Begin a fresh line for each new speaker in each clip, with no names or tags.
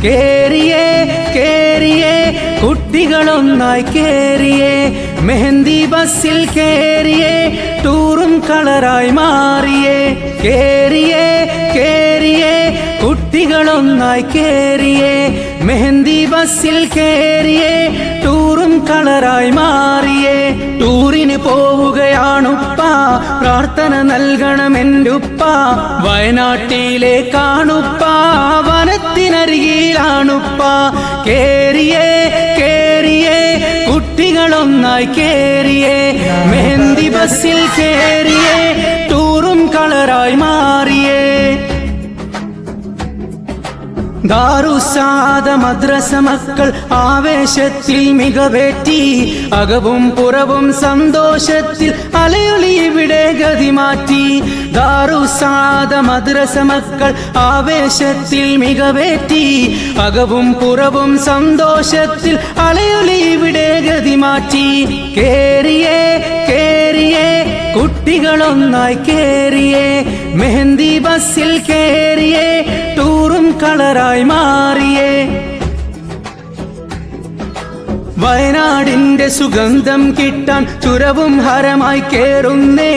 കേറിയേ കേറിയേ കുട്ടികളൊന്നായി കേറിയേ മെഹന്തി ബസ്സിൽ കേറിയേ ടൂറും കളറായി മാറിയേ കേറിയേ കേറിയേ കുട്ടികളൊന്നായി കേറിയേ മെഹന്തി ബസ്സിൽ കേറിയേ ടൂറും കളറായി മാറിയേ ടൂറിന് പോവുകയാണുപ്പ പ്രാർത്ഥന നൽകണമെന്റുപ്പ വയനാട്ടിലെ കാണുപ്പ വനത്തിനരികിലാണുപ്പ കേറിയേ കേറിയേ കുട്ടികളൊന്നായി കേറിയേ മെഹന്തി ബസ്സിൽ കേറിയേ ടൂറും കളറായി മാറിയേ ദാറുസ്സാദ മദ്രസ മക്കൾ ആവേശത്തിൽ മികവേറ്റി അകവും പുറവും സന്തോഷത്തിൽ അലയൊളി ഇവിടെ ഗതി മാറ്റി ദാറുസ്സാദ മദ്രസ മക്കൾ ആവേശത്തിൽ മികവേറ്റി അകവും പുറവും സന്തോഷത്തിൽ അലയൊളി ഇവിടെ ഗതി മാറ്റി കേറിയേ കേറിയേ കുട്ടികളൊന്നായി കേറിയേ മെഹന്തി ബസ്സിൽ കേറിയേ ടൂറും കളറായി മാറിയേ വയനാടിന്റെ സുഗന്ധം കിട്ടാൻ ചുരവും ഹരമായി കേറുന്നേ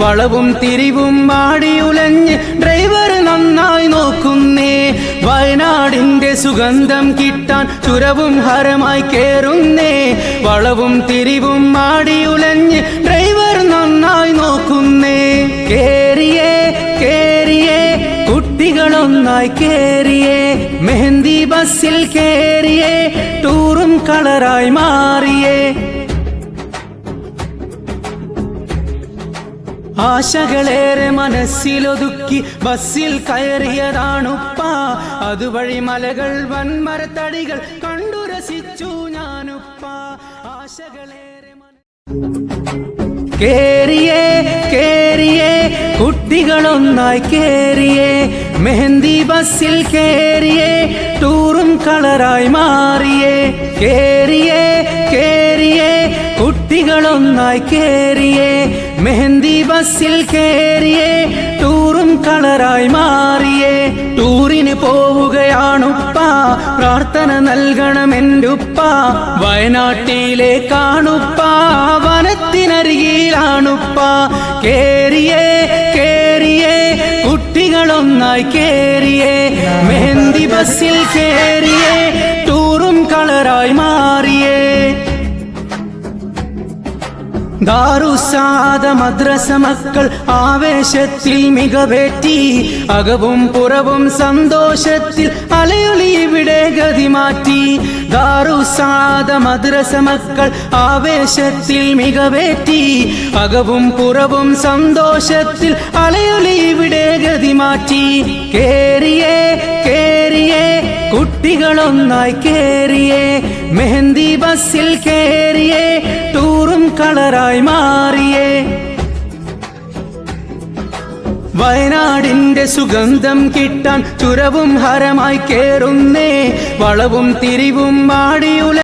വളവും തിരിവും മാടിയുലഞ്ഞ് ഡ്രൈവർ നന്നായി നോക്കുന്നേ വയനാടിന്റെ സുഗന്ധം കിട്ടാൻ ചുരവും ഹരമായി കേറുന്നേ വളവും തിരിവും മാടിയുലഞ്ഞ് ഡ്രൈവർ നന്നായി നോക്കുന്നേ കേറിയേ കേറിയേ കുട്ടികളൊന്നായി കേറിയേ മെഹന്തി ബസ്സിൽ കേറിയേ ടൂറും കളറായി മാറിയേ ആശകളേറെ മനസ്സിലൊതുക്കി ബസ്സിൽ കയറിയതാണുപ്പ അതുവഴി മലകൾ വൻമരത്തടികൾ കണ്ടു രസിച്ചു ഞാനുപ്പ ആശകളേറെ കേറിയേ കേറിയേ കുട്ടികളൊന്നായി കേറിയേ മെഹന്തി ബസ്സിൽ കേറിയേ ടൂറും കളറായി മാറിയേ കേറിയേ കേറിയേ കുട്ടികളൊന്നായി കേറിയേ മെഹന്തി ബസ്സിൽ കേറിയേ ടൂറും കളറായി മാറിയേ ടൂറിന് പോവുകയാണുപ്പ പ്രാർത്ഥന നൽകണമെന്റുപ്പ വയനാട്ടിലെ കാണുപ്പ വനത്തിനരികിലാണുപ്പ കേറിയേ കേറിയേ കുട്ടികളൊന്നായി കേറിയേ മെഹന്തി ബസ്സിൽ കേറിയേ ടൂറും കളറായി മാറിയേ ദാറുസ്സാദ മദ്രസ മക്കൾ ആവേശത്തിൽ മികവേറ്റി അകവും പുറവും സന്തോഷത്തിൽ അലയൊളി ഇവിടെ ഗതി മാറ്റി ദാറുസ്സാദ മദ്രസ മക്കൾ ആവേശത്തിൽ മികവേറ്റി അകവും പുറവും സന്തോഷത്തിൽ അലയൊളി ഇവിടെ ഗതി മാറ്റി കേറിയേ കേറിയേ കുട്ടികളൊന്നായി കേറിയേ മെഹന്തി ബസ്സിൽ കേറിയേ ടൂറും കളറായി മാറിയേ വയനാടിന്റെ സുഗന്ധം കിട്ടാൻ ചുരവും ഹരമായി കേറുന്നേ വളവും തിരിവും മാടിയുല